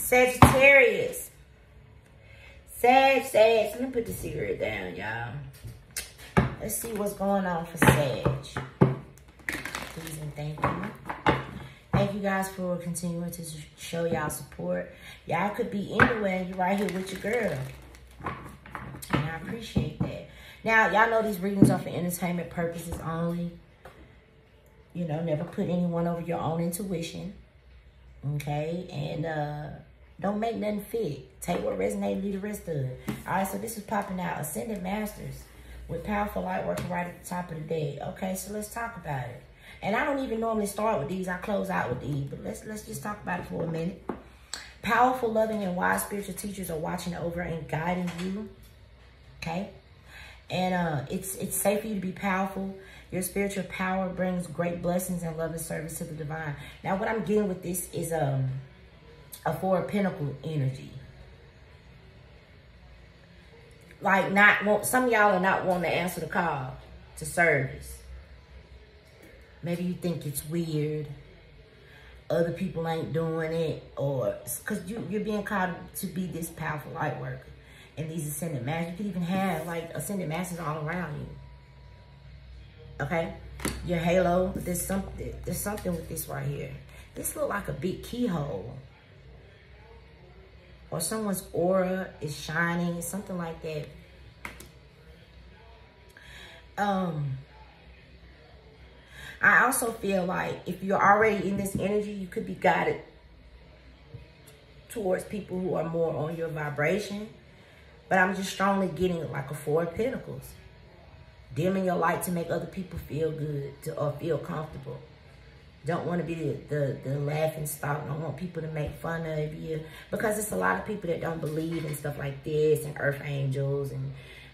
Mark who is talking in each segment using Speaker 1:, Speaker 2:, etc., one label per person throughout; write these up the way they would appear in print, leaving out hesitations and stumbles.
Speaker 1: Sagittarius. Sag. Let me put the cigarette down, y'all. Let's see what's going on for Sag. Please and thank you. Thank you guys for continuing to show y'all support. Y'all could be anywhere and you're right here with your girl. And I appreciate that. Now, y'all know these readings are for entertainment purposes only. You know, never put anyone over your own intuition. Okay? And don't make nothing fit. Take what resonates, leave the rest of it. All right, so this is popping out. Ascended Masters with powerful light working right at the top of the day. Okay, so let's talk about it. And I don't even normally start with these. I close out with these. But let's just talk about it for a minute. Powerful, loving, and wise spiritual teachers are watching over and guiding you. Okay? And it's safe for you to be powerful. Your spiritual power brings great blessings and love and service to the divine. Now, what I'm getting with this is a Four of Pentacles energy. Like, some of y'all are not wanting to answer the call to service. Maybe you think it's weird. Other people ain't doing it. Or because you're being called to be this powerful light worker. And these ascended masters. You could even have like ascended masters all around you. Okay? Your halo. There's something with this right here. This look like a big keyhole. Or someone's aura is shining. Something like that. I also feel like if you're already in this energy, you could be guided towards people who are more on your vibration. But I'm just strongly getting like a Four of Pentacles. Dimming your light to make other people feel good or feel comfortable. Don't want to be the laughing stock. Don't want people to make fun of you. Because it's a lot of people that don't believe in stuff like this. And earth angels and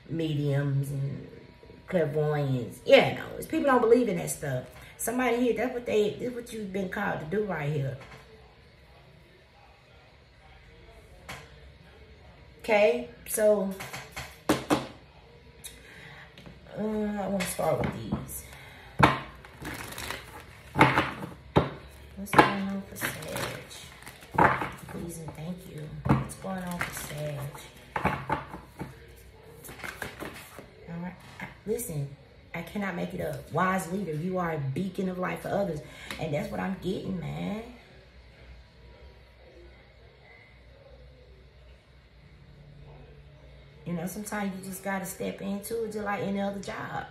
Speaker 1: mediums and clairvoyance. Yeah, no. It's people don't believe in that stuff. Somebody here, this is what you've been called to do right here. Okay, so I want to start with these. What's going on for Sag? Please and thank you. What's going on for Sag? All right, listen. I cannot make it up. Wise leader, you are a beacon of light for others. And that's what I'm getting, man. You know, sometimes you just got to step into it just like any other job.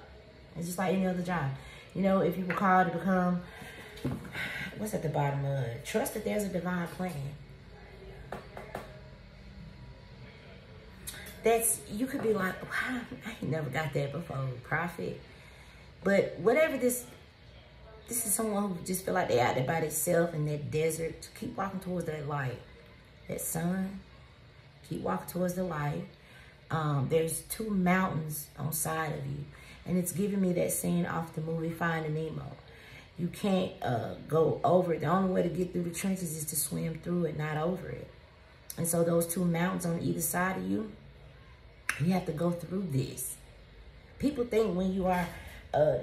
Speaker 1: It's just like any other job. You know, if you were called to become, what's at the bottom of it? Trust that there's a divine plan. You could be like, wow, I ain't never got that before, prophet. But whatever this is someone who just feel like they're out there by themselves in that desert. Keep walking towards that light, that sun. Keep walking towards the light. There's two mountains on side of you. And it's giving me that scene off the movie Finding Nemo. You can't go over it. The only way to get through the trenches is to swim through it, not over it. And so those two mountains on either side of you, you have to go through this. People think when you are,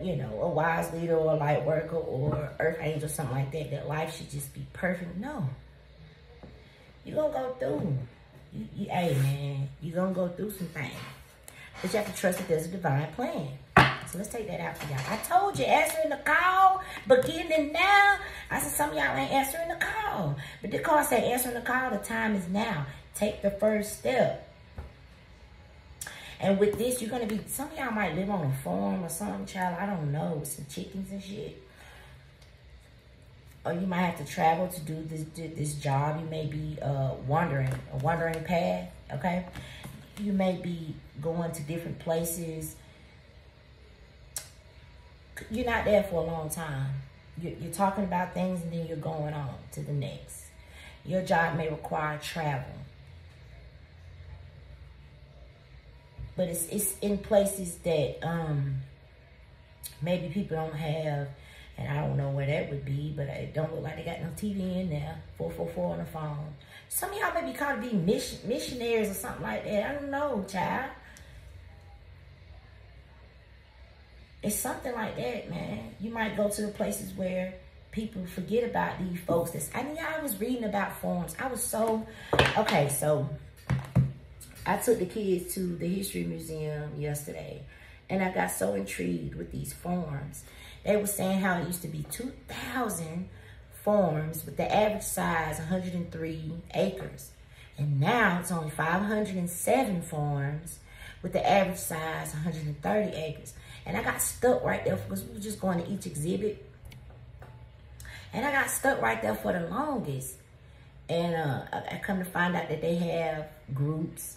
Speaker 1: you know, a wise leader or a light worker or earth angel or something like that, that life should just be perfect. No. You're going to go through. Hey, man, you're going to go through some things. But you have to trust that there's a divine plan. So let's take that out for y'all. I told you, answering the call, beginning now. I said some of y'all ain't answering the call. But the call said answering the call, the time is now. Take the first step. And with this, you're going to be, some of y'all might live on a farm or something, child. I don't know, with some chickens and shit. Or you might have to travel to do this job. You may be wandering path, okay? You may be going to different places. You're not there for a long time. You're talking about things and then you're going on to the next. Your job may require travel. But it's in places that maybe people don't have, and I don't know where that would be, but it don't look like they got no TV in there. 444 on the phone. Some of y'all may be called to be missionaries or something like that. I don't know, child. It's something like that, man. You might go to the places where people forget about these folks. I was reading about forms. I was so, okay, so I took the kids to the History Museum yesterday, and I got so intrigued with these forms. They were saying how it used to be 2,000 forms with the average size 103 acres. And now it's only 507 forms with the average size 130 acres. And I got stuck right there because we were just going to each exhibit. And I got stuck right there for the longest. And I come to find out that they have groups,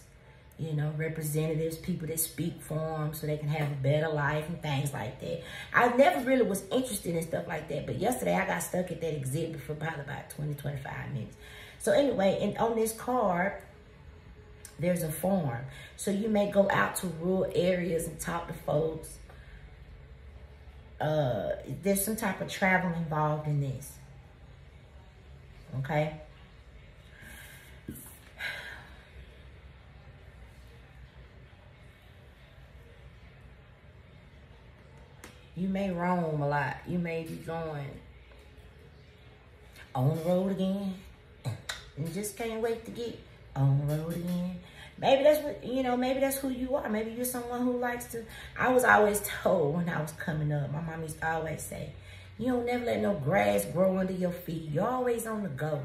Speaker 1: you know, representatives, people that speak for them so they can have a better life and things like that. I never really was interested in stuff like that. But yesterday I got stuck at that exhibit for probably about 20, 25 minutes. So anyway, and on this card, there's a form. So you may go out to rural areas and talk to folks. There's some type of travel involved in this. Okay? You may roam a lot. You may be going on the road again and just can't wait to get on the road again. Maybe that's what, you know, maybe that's who you are. Maybe you're someone who likes to, I was always told when I was coming up, my mom used to always say, you don't never let no grass grow under your feet. You're always on the go.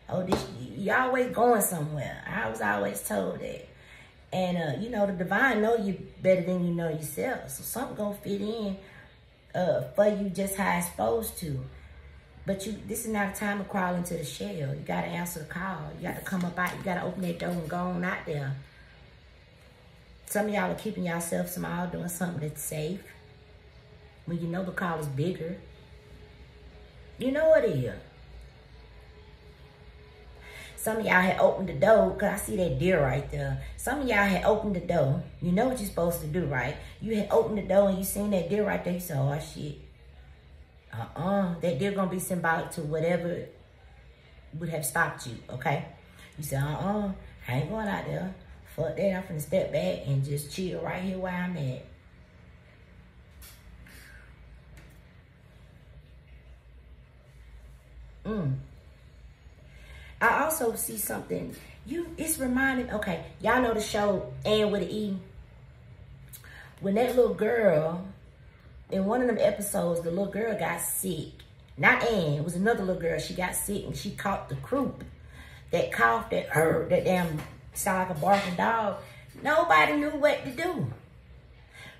Speaker 1: Oh, you're always going somewhere. I was always told that. And, you know, the divine know you better than you know yourself. So something gonna fit in for you just how it's supposed to. But this is not a time to crawl into the shell. You got to answer the call. You got to come up out. You got to open that door and go on out there. Some of y'all are keeping yourself small, doing something that's safe. When you know the call is bigger. You know it is. Some of y'all had opened the door, because I see that deer right there. Some of y'all had opened the door. You know what you're supposed to do, right? You had opened the door and you seen that deer right there. You said, oh, shit. That deer gonna be symbolic to whatever would have stopped you, okay? You say, I ain't going out there. Fuck that, I'm finna step back and just chill right here where I'm at. I also see something, it's reminding, okay, y'all know the show Ann with an E? When that little girl, in one of them episodes, the little girl got sick. Not Ann, it was another little girl. She got sick and she caught the croup. That cough, that damn sound like a barking dog. Nobody knew what to do.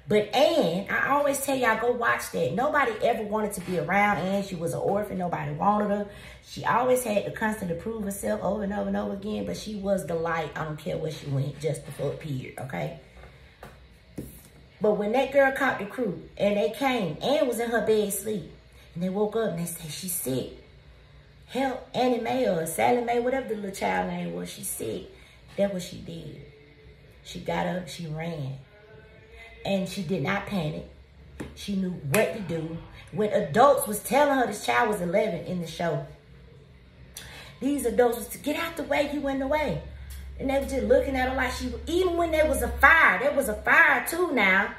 Speaker 1: But Ann, I always tell y'all, go watch that. Nobody ever wanted to be around Ann. She was an orphan. Nobody wanted her. She always had to constantly prove herself over and over and over again. But she was the light. I don't care where she went, just before it appeared, okay? But when that girl caught the crew and they came, Ann was in her bed asleep. And they woke up and they said, she's sick. Hell, Annie Mae or Sally Mae, whatever the little child name was, she's sick. That's what she did. She got up, she ran. And she did not panic. She knew what to do. When adults was telling her, this child was 11 in the show. These adults was to get out the way, you in the way. And they were just looking at her like she was, even when there was a fire too now.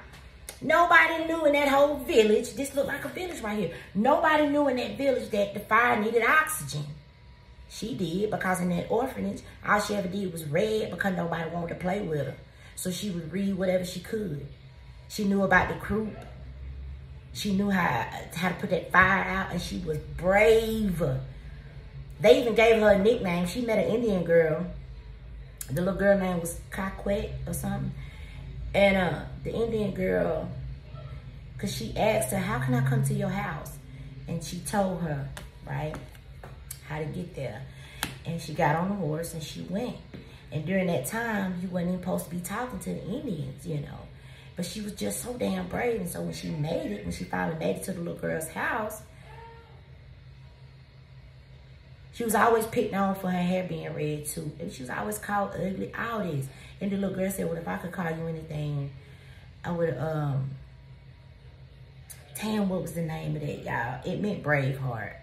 Speaker 1: Nobody knew in that whole village, this looked like a village right here. Nobody knew in that village that the fire needed oxygen. She did, because in that orphanage, all she ever did was read because nobody wanted to play with her. So she would read whatever she could. She knew about the croup. She knew how to put that fire out, and she was brave. They even gave her a nickname. She met an Indian girl. The little girl name was Kakwet or something. And the Indian girl, because she asked her, how can I come to your house? And she told her, right, how to get there. And she got on the horse and she went. And during that time, you wasn't even supposed to be talking to the Indians, you know. But she was just so damn brave. And so when she made it, when she finally made it to the little girl's house, she was always picked on for her hair being red too. And she was always called ugly, all this. And the little girl said, well, if I could call you anything, I would, damn, what was the name of that, y'all? It meant Braveheart,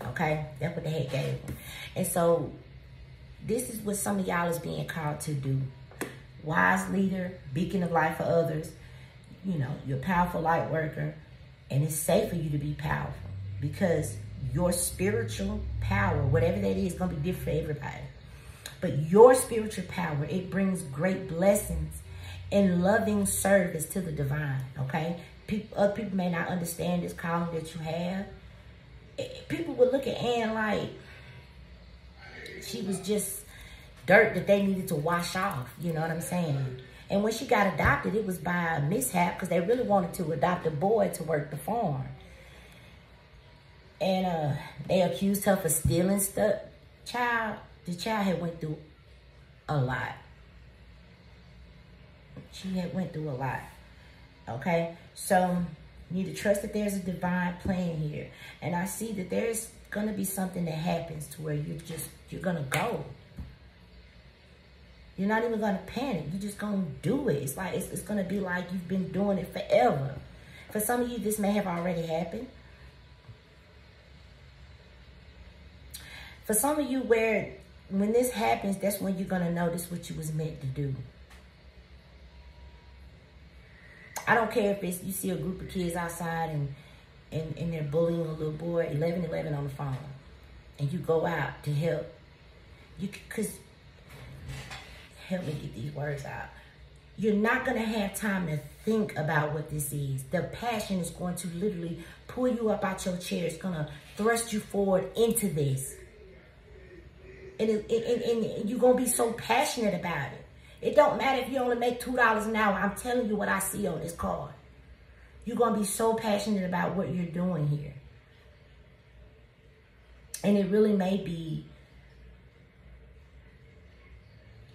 Speaker 1: okay? That's what the heck gave them. And so this is what some of y'all is being called to do. Wise leader, beacon of light for others. You know, you're a powerful light worker, and it's safe for you to be powerful. because your spiritual power, whatever that is going to be different for everybody. But your spiritual power, it brings great blessings and loving service to the divine, okay? Other people may not understand this calling that you have. People would look at Anne like she was just dirt that they needed to wash off, you know what I'm saying? And when she got adopted, it was by a mishap because they really wanted to adopt a boy to work the farm. And they accused her for stealing stuff. The child had went through a lot. She had went through a lot. Okay? So, you need to trust that there's a divine plan here. And I see that there's going to be something that happens to where you're going to go. You're not even going to panic. You're just going to do it. It's like, it's going to be like you've been doing it forever. For some of you, this may have already happened. For some of you, when this happens, that's when you're going to notice what you was meant to do. I don't care if it's, you see a group of kids outside and they're bullying a little boy, 1111 on the phone. And you go out to help. Help me get these words out. You're not going to have time to think about what this is. The passion is going to literally pull you up out your chair. It's going to thrust you forward into this. And you're going to be so passionate about it. It don't matter if you only make $2 an hour. I'm telling you what I see on this card. You're going to be so passionate about what you're doing here. And it really may be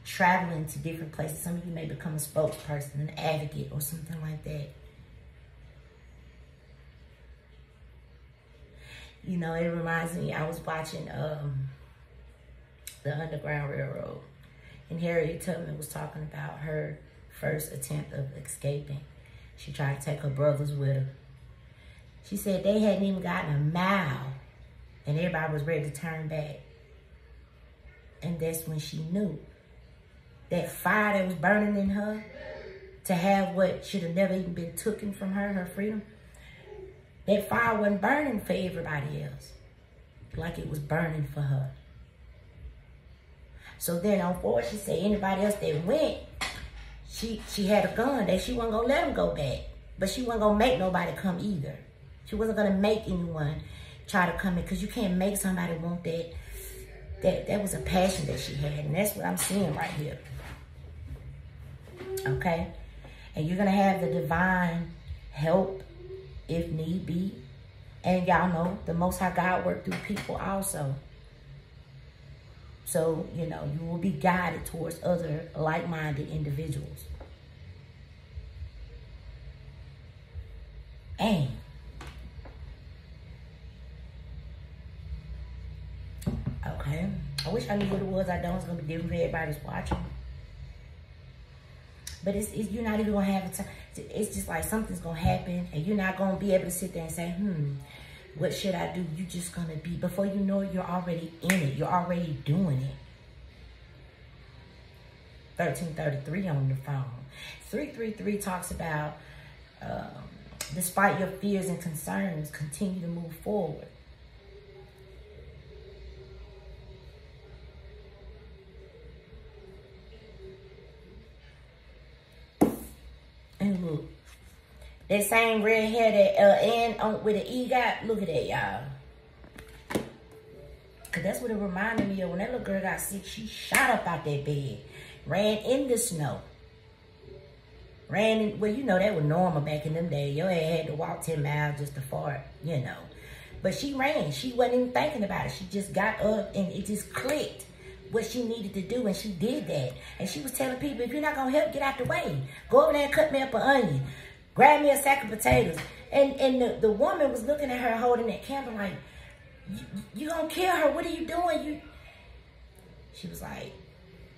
Speaker 1: traveling to different places. Some of you may become a spokesperson, an advocate, or something like that. You know, it reminds me, I was watching the Underground Railroad. And Harriet Tubman was talking about her first attempt of escaping. She tried to take her brothers with her. She said they hadn't even gotten a mile and everybody was ready to turn back. And that's when she knew that fire that was burning in her to have what should have never even been taken from her, her freedom, that fire wasn't burning for everybody else like it was burning for her. So then on forward, she said anybody else that went, she had a gun that she wasn't going to let them go back. But she wasn't going to make nobody come either. She wasn't going to make anyone try to come in because you can't make somebody want that. That was a passion that she had. And that's what I'm seeing right here. Okay? And you're going to have the divine help if need be. And y'all know the Most High God worked through people also. So, you know, you will be guided towards other like-minded individuals. And okay, I wish I knew what it was. I don't. It's going to be different for everybody that's watching. But you're not even going to have a time. It's just like something's going to happen and you're not going to be able to sit there and say, what should I do? You're just going to be, before you know it, you're already in it. You're already doing it. 1333 on the phone. 333 talks about, despite your fears and concerns, continue to move forward. And look. That same red hair that Ann with an E got, look at that, y'all. Because that's what it reminded me of. When that little girl got sick, she shot up out that bed. Ran in the snow. Ran in, well, you know, that was normal back in them days. Your ass had to walk 10 miles just to fart, you know. But she ran. She wasn't even thinking about it. She just got up and it just clicked what she needed to do. And she did that. And she was telling people, if you're not going to help, get out the way. Go over there and cut me up an onion. Grab me a sack of potatoes. And the woman was looking at her holding that candle like, you gonna kill her? What are you doing? She was like,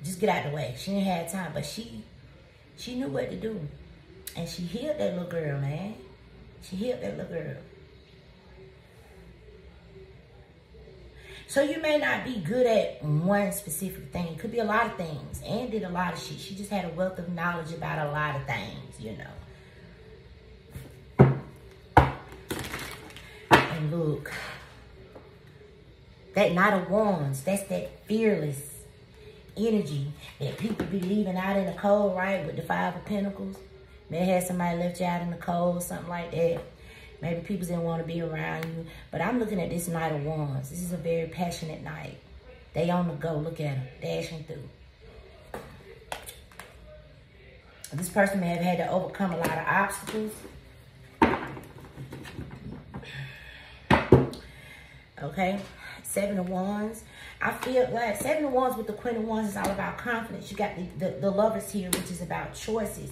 Speaker 1: just get out the way. She didn't have time, but she knew what to do. And she healed that little girl, man. She healed that little girl. So you may not be good at one specific thing. It could be a lot of things. Anne did a lot of shit. She just had a wealth of knowledge about a lot of things, you know. And look. That Knight of Wands, that's that fearless energy that people be leaving out in the cold, right? With the Five of Pentacles. Maybe had somebody left you out in the cold, something like that. Maybe people didn't want to be around you. But I'm looking at this Knight of Wands. This is a very passionate knight. They on the go. Look at them. Dashing through. This person may have had to overcome a lot of obstacles. Okay. Seven of Wands. I feel like Seven of Wands with the Queen of Wands is all about confidence. You got the Lovers here, which is about choices.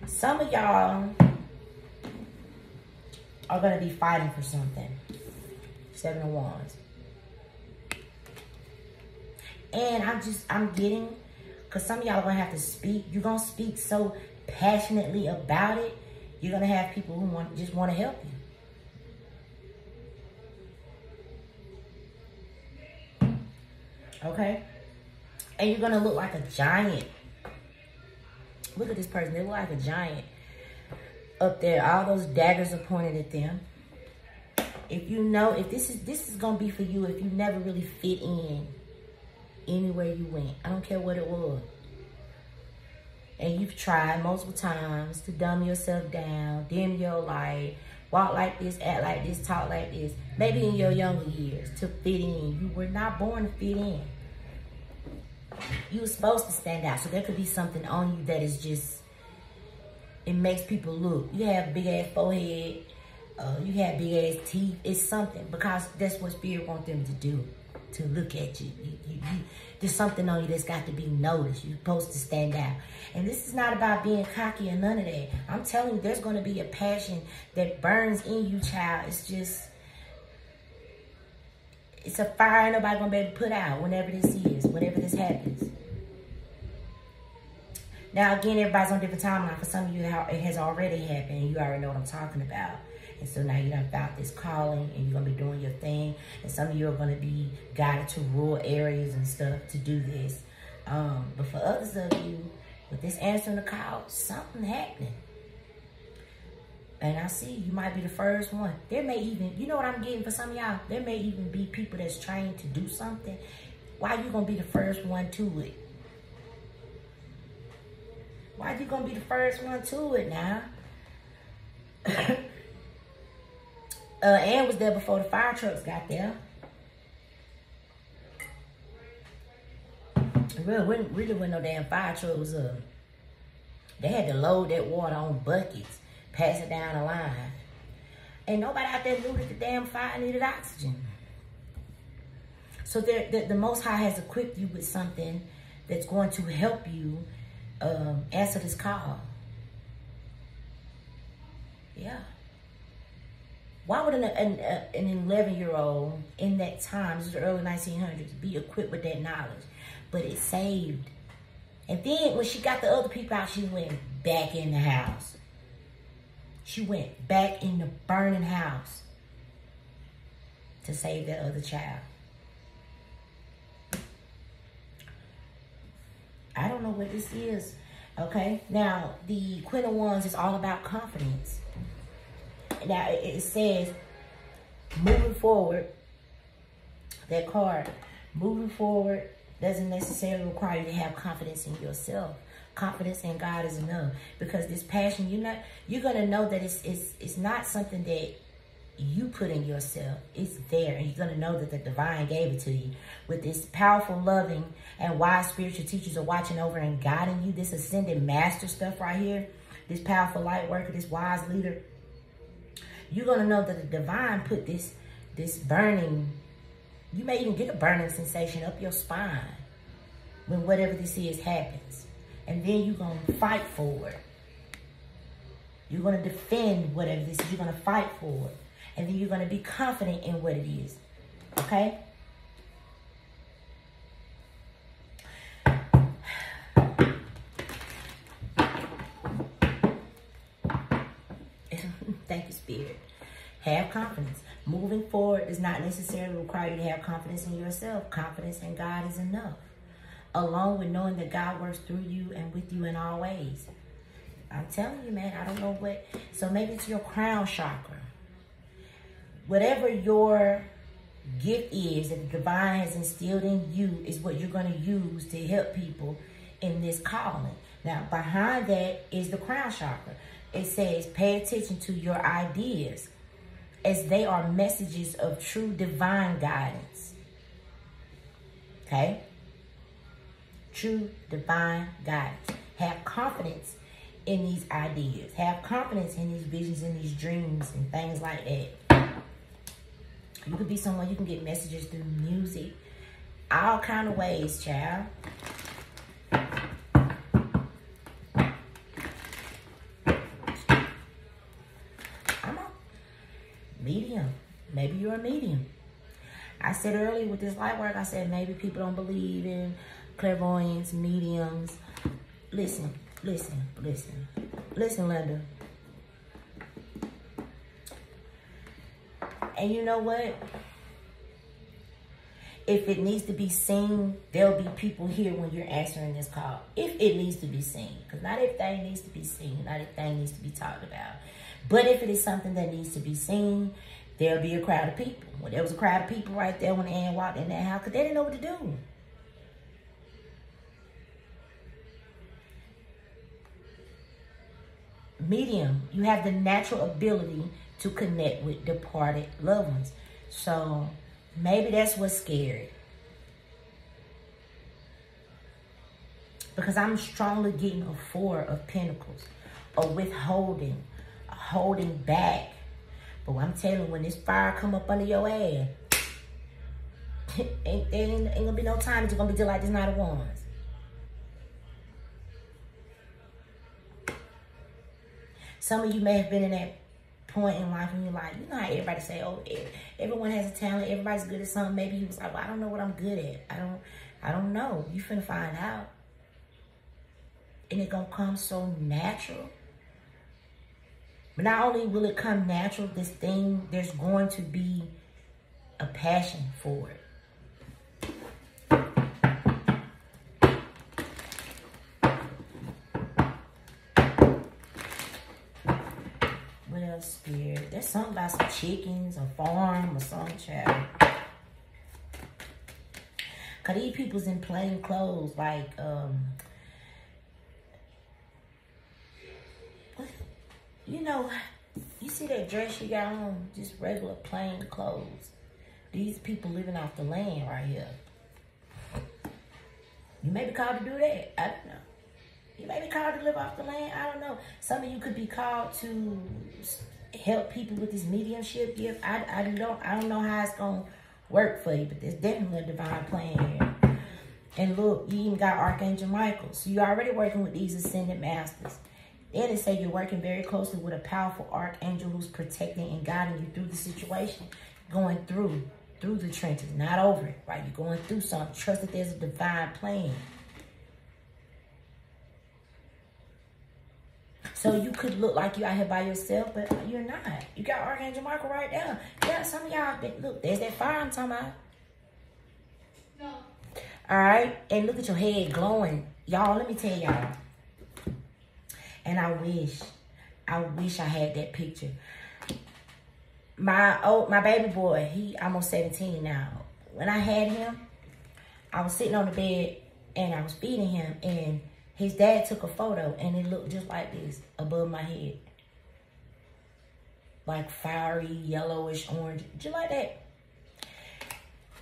Speaker 1: Some of y'all are going to be fighting for something. Seven of Wands. And I'm getting, because some of y'all are going to have to speak. You're going to speak so passionately about it. You're going to have people who just want to help you. Okay? And you're going to look like a giant. Look at this person. They look like a giant. Up there, all those daggers are pointed at them. If you know, if this is going to be for you, if you never really fit in anywhere you went. I don't care what it was. And you've tried multiple times to dumb yourself down, dim your light, walk like this, act like this, talk like this. Maybe in your younger years to fit in. You were not born to fit in. You were supposed to stand out. So there could be something on you that is just, it makes people look. You have a big ass forehead. You have big ass teeth. It's something, because that's what Spirit wants them to do. To look at you. There's something on you that's got to be noticed. You're supposed to stand out. And this is not about being cocky or none of that. I'm telling you, there's going to be a passion that burns in you, child. It's just, it's a fire ain't nobody going to be able to put out whenever this happens. Now, again, everybody's on different timeline. For some of you, it has already happened, and you already know what I'm talking about. And so now you done found this calling, and you're going to be doing your thing. And some of you are going to be guided to rural areas and stuff to do this. But for others of you, with this answering the call, something happening. And I see you might be the first one. There may even, you know what I'm getting for some of y'all? There may even be people that's trained to do something. Why you going to be the first one to it? Why you going to be the first one to it now? Ann was there before the fire trucks got there. Really wasn't no damn fire truck. Was they had to load that water on buckets, pass it down the line. Ain't nobody out there knew that the damn fire needed oxygen. So the Most High has equipped you with something that's going to help you answer this call. Yeah. Why would an 11-year-old in that time, this is the early 1900s, be equipped with that knowledge? But it saved. And then when she got the other people out, she went back in the house. She went back in the burning house to save that other child. I don't know what this is. Okay? Now, the Queen of Wands is all about confidence. Now, it says, moving forward, that card, moving forward doesn't necessarily require you to have confidence in yourself. Confidence in God is enough. Because this passion, you're going to know that it's not something that you put in yourself. It's there. And you're going to know that the divine gave it to you. With this powerful, loving, and wise spiritual teachers are watching over and guiding you. This ascended master stuff right here. This powerful light worker, this wise leader. You're going to know that the divine put this burning, you may even get a burning sensation up your spine when whatever this is happens. And then you're going to fight for it. You're going to defend whatever this is. You're going to fight for it. And then you're going to be confident in what it is. Okay? Thank you, Spirit. Have confidence. Moving forward does not necessarily require you to have confidence in yourself. Confidence in God is enough. Along with knowing that God works through you and with you in all ways. I'm telling you, man, I don't know what. So maybe it's your crown chakra. whatever your gift is that the divine has instilled in you is what you're going to use to help people in this calling. Now, behind that is the crown chakra. It says, pay attention to your ideas as they are messages of true divine guidance. Okay? True divine guidance. Have confidence in these ideas. Have confidence in these visions and these dreams and things like that. You could be someone, you can get messages through music. All kind of ways, child. Medium. Maybe you're a medium. I said earlier with this light work, I said maybe people don't believe in clairvoyance, mediums. Listen, Linda. And you know what? If it needs to be seen, there'll be people here when you're answering this call. If it needs to be seen. Because not everything needs to be seen. Not everything needs to be talked about. But if it is something that needs to be seen, there'll be a crowd of people. Well, there was a crowd of people right there when Ann walked in that house because they didn't know what to do. Medium, you have the natural ability to connect with departed loved ones. So maybe that's what's scary. Because I'm strongly getting a 4 of Pentacles. A withholding. A holding back. But I'm telling you, when this fire come up under your ass, ain't gonna be no time. It's gonna be just like this Knight of Wands. Some of you may have been in that point in life when you're like, you know how everybody say, oh, everyone has a talent, everybody's good at something. Maybe you was like, well, I don't know what I'm good at. I don't know. You finna find out. And it gonna come so natural. But not only will it come natural, this thing, there's going to be a passion for it. What else, Spirit? There's something about some chickens, a farm, or some child. Cause these people's in plain clothes, like you know, you see that dress you got on, just regular plain clothes. These people living off the land right here. You may be called to do that. I don't know. You may be called to live off the land. I don't know. Some of you could be called to help people with this mediumship gift. I don't know how it's gonna work for you, but there's definitely a divine plan here. And look, you even got Archangel Michael. So you're already working with these ascended masters. Then it say you're working very closely with a powerful archangel who's protecting and guiding you through the situation, going through the trenches, not over it, right? You're going through something. Trust that there's a divine plan. So you could look like you're out here by yourself, but you're not. You got Archangel Michael right there. Yeah, some of y'all, look, there's that fire I'm talking about. No. All right? And look at your head glowing. Y'all, let me tell y'all. And I wish I had that picture. My baby boy, he almost 17 now. When I had him, I was sitting on the bed and I was feeding him, and his dad took a photo and it looked just like this above my head. Like fiery, yellowish, orange, just like that.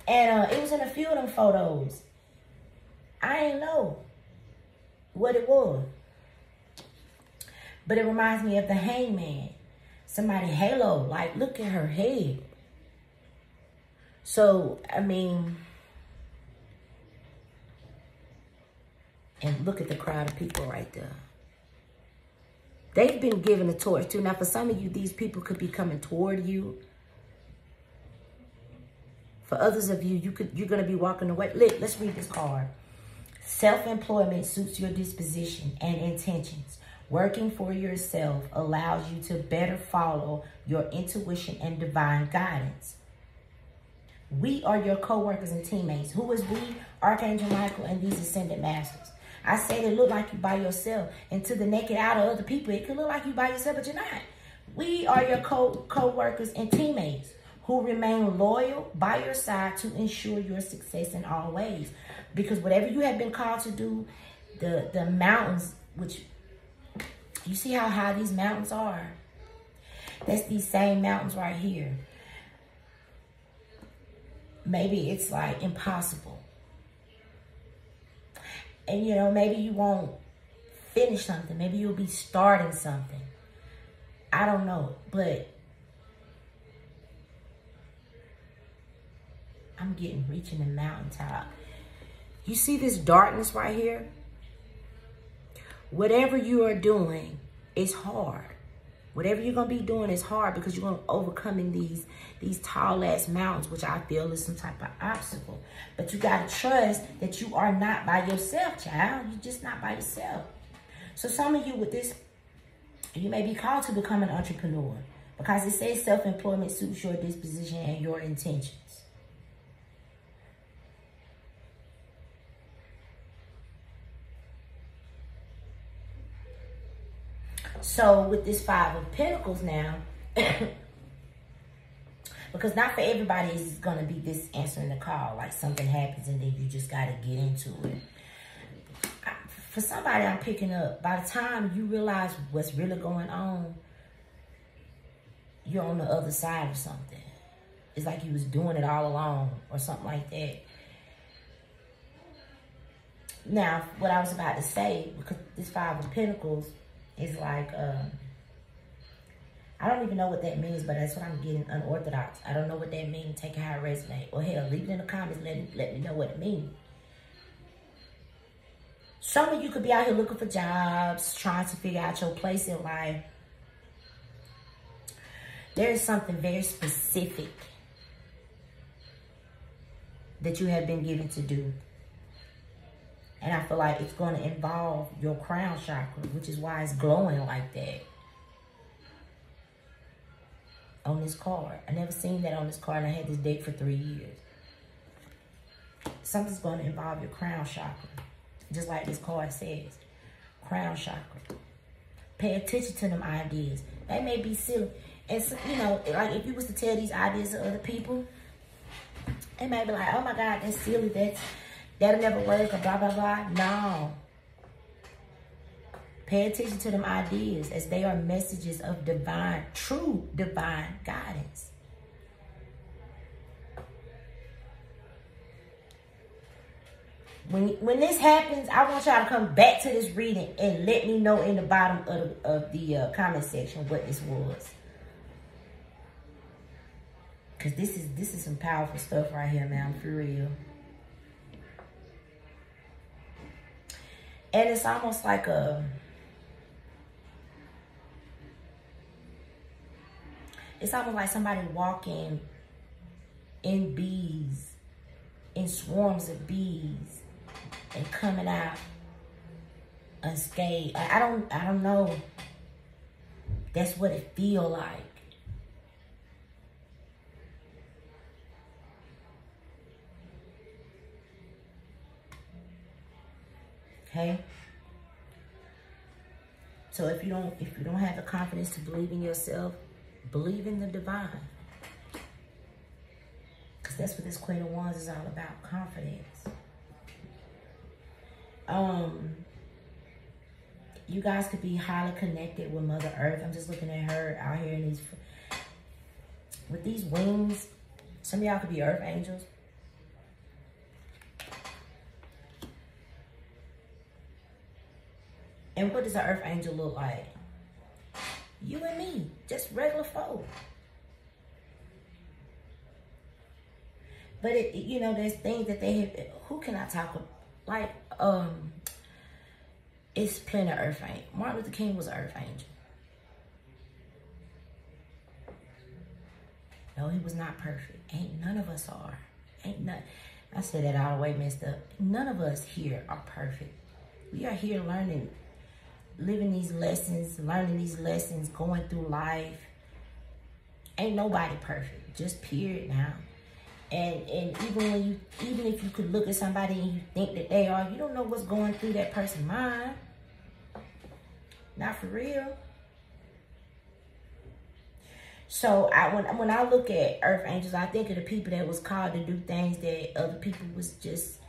Speaker 1: And it was in a few of them photos. I didn't know what it was. But it reminds me of the hangman. Somebody halo, like look at her head. So, I mean, and look at the crowd of people right there. They've been given a torch too. Now, for some of you, these people could be coming toward you. For others of you, you're going to be walking away. Let's read this card. Self-employment suits your disposition and intentions. Working for yourself allows you to better follow your intuition and divine guidance. We are your co-workers and teammates. Who is we? Archangel Michael and these ascended masters. I said it look like you by yourself. And to the naked eye of other people, it could look like you by yourself, but you're not. We are your co-workers and teammates. who remain loyal by your side to ensure your success in all ways. Because whatever you have been called to do, the mountains, which you see how high these mountains are? That's these same mountains right here. Maybe it's like impossible. And you know, maybe you won't finish something. Maybe you'll be starting something. I don't know, but I'm reaching the mountaintop. You see this darkness right here? Whatever you are doing is hard. Whatever you're going to be doing is hard because you're going to overcoming these tall ass mountains, which I feel is some type of obstacle. But you got to trust that you are not by yourself, child. You're just not by yourself. So some of you with this, you may be called to become an entrepreneur because it says self-employment suits your disposition and your intentions. So with this Five of Pentacles now, because not for everybody is going to be this answering the call. Like something happens and then you just got to get into it. For somebody I'm picking up, by the time you realize what's really going on, you're on the other side of something. It's like you was doing it all along or something like that. Now, what I was about to say, because this Five of Pentacles is like, I don't even know what that means, but that's what I'm getting, unorthodox. I don't know what that means. Take it how it resonates. Or hell, leave it in the comments. Let me know what it means. Some of you could be out here looking for jobs, trying to figure out your place in life. There is something very specific that you have been given to do. And I feel like it's going to involve your crown chakra, which is why it's glowing like that on this card. I never seen that on this card. I had this deck for 3 years. Something's going to involve your crown chakra. Just like this card says. Crown chakra. Pay attention to them ideas. They may be silly. And, so, you know, like if you was to tell these ideas to other people, they may be like, oh my God, that's silly. That'll never work or blah, blah, blah. No. Pay attention to them ideas as they are messages of divine, true divine guidance. When this happens, I want y'all to come back to this reading and let me know in the bottom of the comment section what this was. Because this is some powerful stuff right here, man. For real. And it's almost like it's almost like somebody walking in bees, in swarms of bees, and coming out unscathed. I don't know. That's what it feel like. Okay? So if you don't have the confidence to believe in yourself, believe in the divine. Because that's what this Queen of Wands is all about, confidence. You guys could be highly connected with Mother Earth. I'm just looking at her out here in with these wings. Some of y'all could be earth angels. And what does an earth angel look like? You and me, just regular folk. But it, you know, there's things that they have. Who can I talk about? Like, it's plenty of earth angels. Martin Luther King was an earth angel. No, he was not perfect. Ain't none of us are. Ain't none. I said that all the way messed up. None of us here are perfect. We are here learning, living these lessons, learning these lessons, going through life. Ain't nobody perfect. Just period now. And even if you could look at somebody and you think that they are, you don't know what's going through that person's mind. Not for real. So when I look at earth angels, I think of the people that was called to do things that other people was just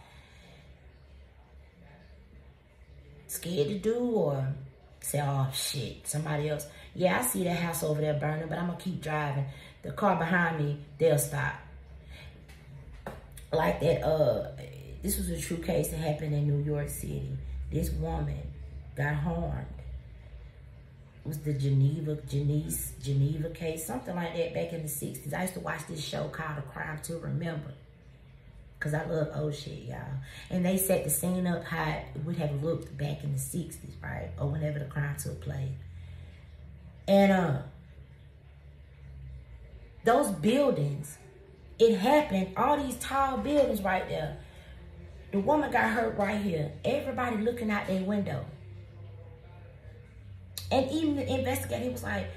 Speaker 1: scared to do, or say, oh shit, somebody else. Yeah, I see that house over there burning, but I'm gonna keep driving. The car behind me, they'll stop. Like that, this was a true case that happened in New York City. This woman got harmed. It was the Geneva case, something like that back in the 60s. I used to watch this show called A Crime to Remember, because I love old shit, y'all. And they set the scene up how it would have looked back in the 60s, right? Or whenever the crime took place. And those buildings, it happened, all these tall buildings right there. The woman got hurt right here. Everybody looking out their window. And even the investigator, he was like,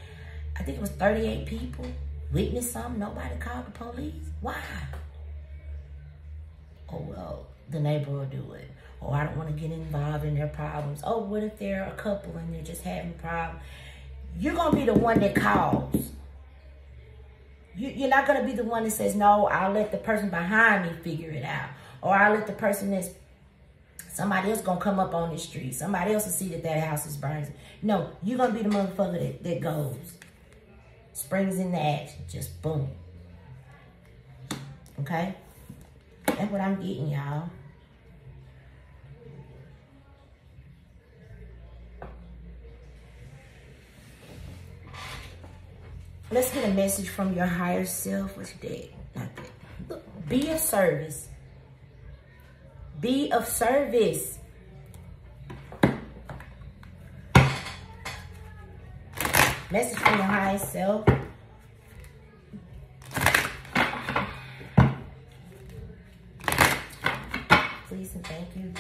Speaker 1: I think it was 38 people witnessed something. Nobody called the police. Why? Oh, well, the neighbor will do it. Oh, I don't want to get involved in their problems. Oh, what if they're a couple and they're just having problems? You're going to be the one that calls. You're not going to be the one that says, no, I'll let the person behind me figure it out. Or I'll let the person that's, somebody else going to come up on the street. Somebody else will see that house is burning. No, you're going to be the motherfucker that goes. Springs into action. Just boom. Okay? That's what I'm getting, y'all. Let's get a message from your higher self. What's that? Not that. Look, be of service. Be of service. Message from your higher self. Please and thank you.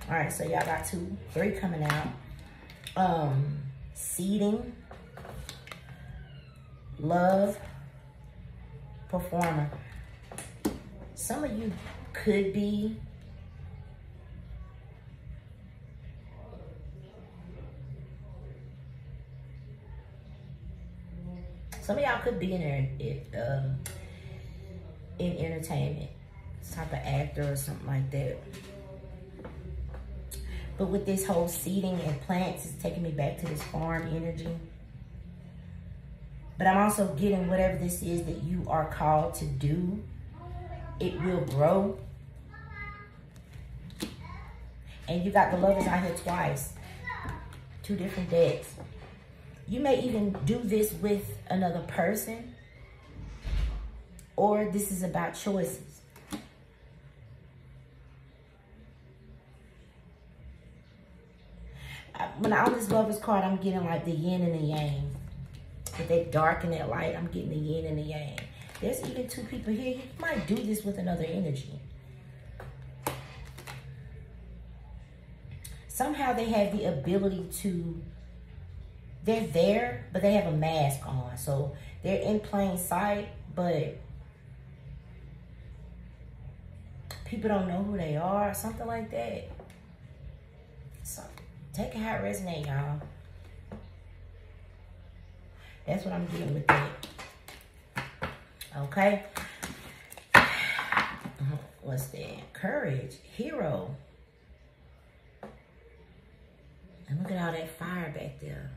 Speaker 1: All right, so y'all got 2, 3 coming out. Seeding, love, performer. Some of you could be some of y'all could be in there in entertainment, type of actor or something like that. But with this whole seeding and plants, it's taking me back to this farm energy. But I'm also getting whatever this is that you are called to do, it will grow. And you got the lovers out here twice. 2 different decks. You may even do this with another person. Or this is about choices. When I on this lovers card, I'm getting like the yin and the yang. With that dark and that light, I'm getting the yin and the yang. There's even 2 people here. You might do this with another energy. Somehow they have the ability to, they're there, but they have a mask on. So they're in plain sight, but people don't know who they are, something like that. So take it how it resonates, y'all. That's what I'm getting with that. Okay. What's that? Courage. Hero. And look at all that fire back there.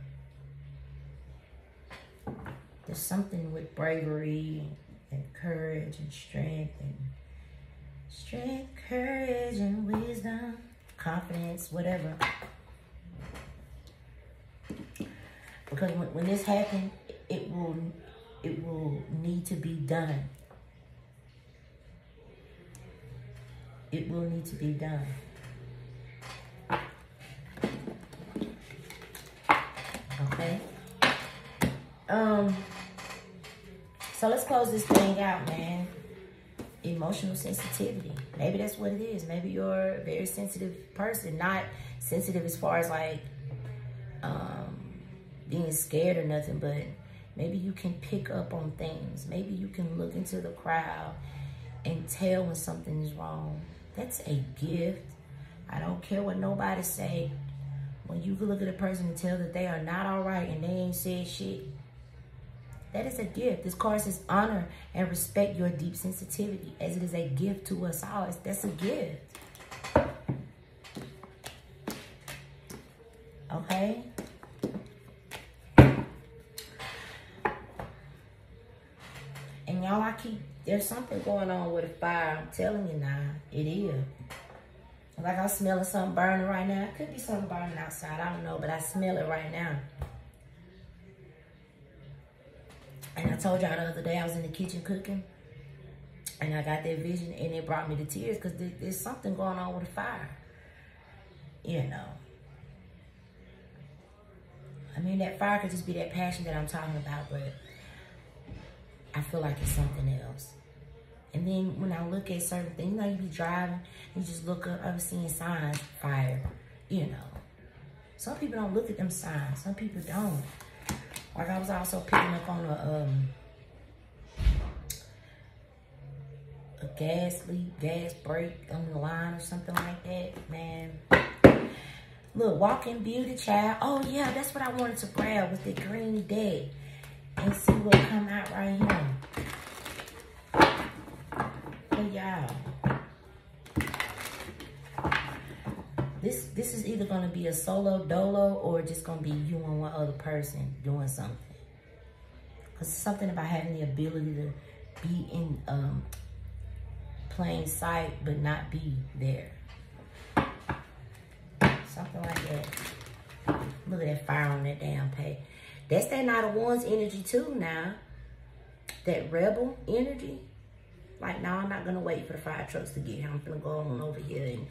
Speaker 1: There's something with bravery and courage and strength, courage and wisdom, confidence, whatever. Because when this happens, it will need to be done. It will need to be done. Okay. So let's close this thing out, man. Emotional sensitivity. Maybe that's what it is. Maybe you're a very sensitive person. Not sensitive as far as like being scared or nothing, but maybe you can pick up on things. Maybe you can look into the crowd and tell when something is wrong. That's a gift. I don't care what nobody say. When you can look at a person and tell that they are not all right and they ain't said shit, that is a gift. This card says honor and respect your deep sensitivity, as it is a gift to us all. That's a gift. Okay? And y'all, there's something going on with the fire. I'm telling you now, it is. Like I'm smelling something burning right now. It could be something burning outside. I don't know, but I smell it right now. And I told y'all the other day I was in the kitchen cooking. And I got that vision and it brought me to tears because there's something going on with the fire. You know. I mean, that fire could just be that passion that I'm talking about, but I feel like it's something else. And then when I look at certain things, you know, you be driving, you just look up, I'm seeing signs, fire, you know. Some people don't look at them signs. Some people don't. Like I was also picking up on a gas leak, gas break on the line or something like that, man. Look, walking beauty, child. Oh, yeah, that's what I wanted to grab with the green deck and see what come out right here. Hey, y'all. This is either going to be a solo dolo or just going to be you and one other person doing something. Because it's something about having the ability to be in plain sight but not be there. Something like that. Look at that fire on that damn page. That's that Knight of Wands energy too now. That rebel energy. Like, no, I'm not going to wait for the fire trucks to get here. I'm going to go on over here and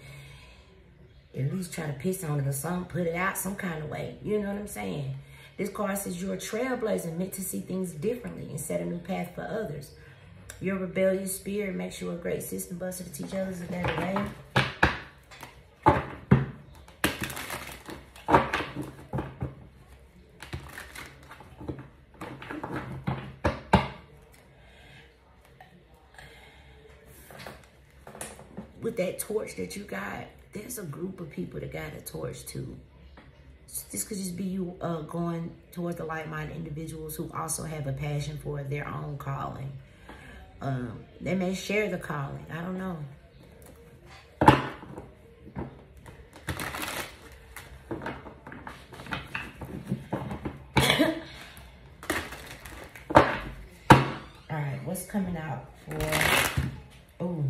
Speaker 1: at least try to piss on it or something. Put it out some kind of way. You know what I'm saying? This card says you're a trailblazer, meant to see things differently and set a new path for others. Your rebellious spirit makes you a great system buster to teach others a better way. With that torch that you got, there's a group of people that got a torch too. This could just be you going toward the like-minded individuals who also have a passion for their own calling. They may share the calling. I don't know. All right, what's coming out for... Oh.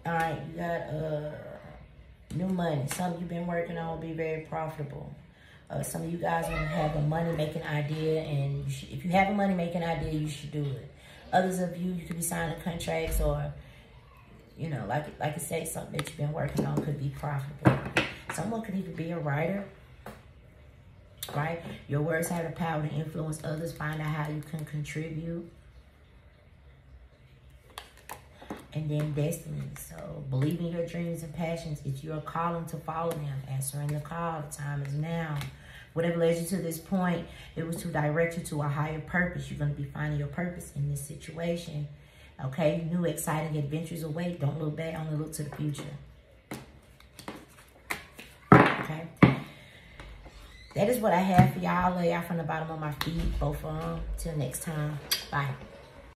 Speaker 1: All right, you got new money. Something you've been working on will be very profitable. Some of you guys will have a money-making idea, and if you have a money-making idea, you should do it. Others of you, you could be signing contracts, or, you know, like I said, something that you've been working on could be profitable. Someone could even be a writer, right? Your words have the power to influence others. Find out how you can contribute. And then destiny. So believe in your dreams and passions. It's your calling to follow them. Answering the call. The time is now. Whatever led you to this point, it was to direct you to a higher purpose. You're going to be finding your purpose in this situation. Okay? New exciting adventures await. Don't look back. Only look to the future. Okay? That is what I have for y'all. Lay out from the bottom of my feet. Both of them. Till next time. Bye.